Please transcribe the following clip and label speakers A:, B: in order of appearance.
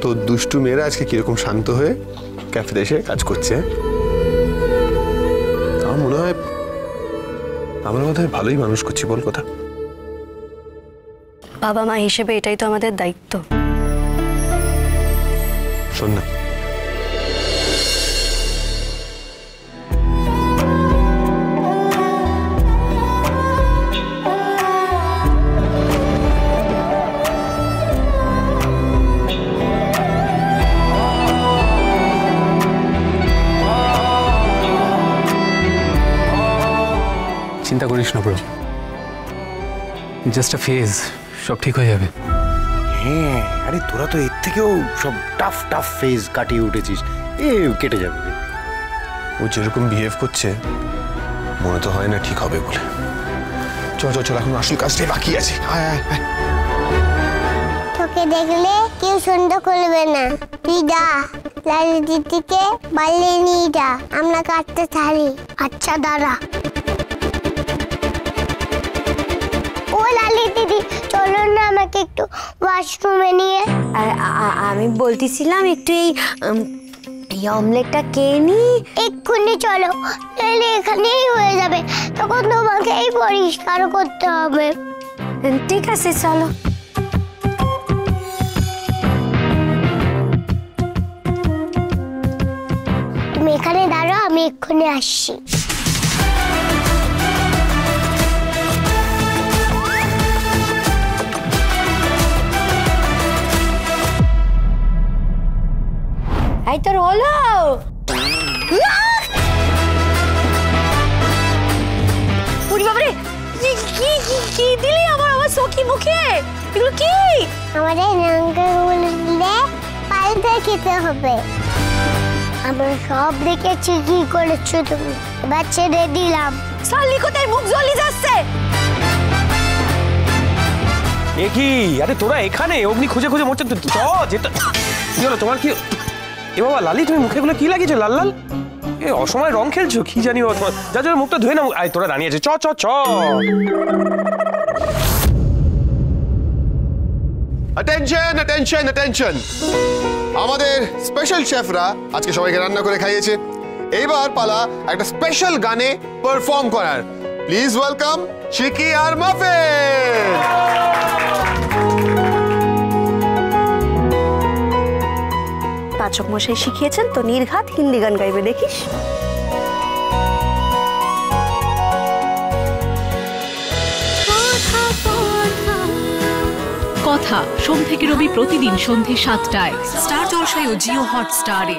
A: তোর দুষ্টু মেয়েরা আজকে কিরকম শান্ত হয়ে ক্যাফেতে এসে কাজ করছে। আমার মনে হয় আমরা বোধহয় ভালোই মানুষ করছি, বল কথা।
B: বাবা মা হিসেবে এটাই তো আমাদের দায়িত্ব।
A: শোন না,
C: চিন্তা করিস না ব্রো, জাস্ট আ ফেজ, সব ঠিক হয়ে যাবে।
D: হ্যাঁ, আরে তোরা তো এর থেকেও সব টাফ টাফ ফেজ কাটিয়ে উঠেছিস, কেটে যাবে।
A: ও যেরকম বিহেভ করছে মনে তো হয় না ঠিক হবে বলে। চল চল চল, এখন আসল কাজটাই বাকি আছে। আয় আয় আয়।
E: তোকে দেখলে কেউ সন্দেহ করবে না। তুই যা, লালি দিদিকে বাড়ি নিয়ে যা, আমরা কাটতে থাকি। আচ্ছা দাঁড়া। ও লালি দিদি, চলো না আমাকে একটু ওয়াশরুমে নিয়ে।
F: আমি বলতেছিলাম একটু এই অমলেটটা কে নি।
E: এক্ষুনি চলো, তাহলে এখানেই হয়ে যাবে, তখন তোমাকেই পরিষ্কার করতে হবে।
F: ঠিক আছে চলো।
E: তুমি এখানে দাঁড়াও, আমি এক্ষুনি আসছি।
F: এই তোর হলো? বাবারে, কি দিলি আমার সখী মুখে? এগুলো কি?
E: আমাদের লঙ্কাগুলো দিলে পাল্টে খেতে হবে। আমরা সব দেখেছি কি করেছো তুমি, এবার ছেড়ে দিলাম।
F: সাল্লি কোথায়, মুখ জ্বলি যাচ্ছে।
D: এ কি? আরে তোরা এখানে অগ্নি খুঁজে খুঁজে মরছে। যেটা কি হলো তোমার? কি এ বাবা লালি, তুমি মুখে গুলো কি লাগিয়েছো লাল লাল? এ অসময় রং খেলছো কি জানি। যা যা মুখটা ধুয়ে নাও। আয় তোরা দাঁড়িয়ে আছে, চ চ চ।
A: অ্যাটেনশন অ্যাটেনশন অ্যাটেনশন, আমাদের স্পেশাল শেফরা আজকে সবাইকে রান্না করে খাইয়েছে। এইবার পালা একটা স্পেশাল গানে পারফর্ম করার। প্লিজ ওয়েলকাম চিকি আর মাফিন।
B: পাচক মশাই শিখিয়েছেন তো নির্ঘাত হিন্দি গান গাইবে, দেখিস।
G: কথা সোম থেকে রবি প্রতিদিন সন্ধ্যে ৭টায় স্টার জলসায় ও জিও হটস্টারে।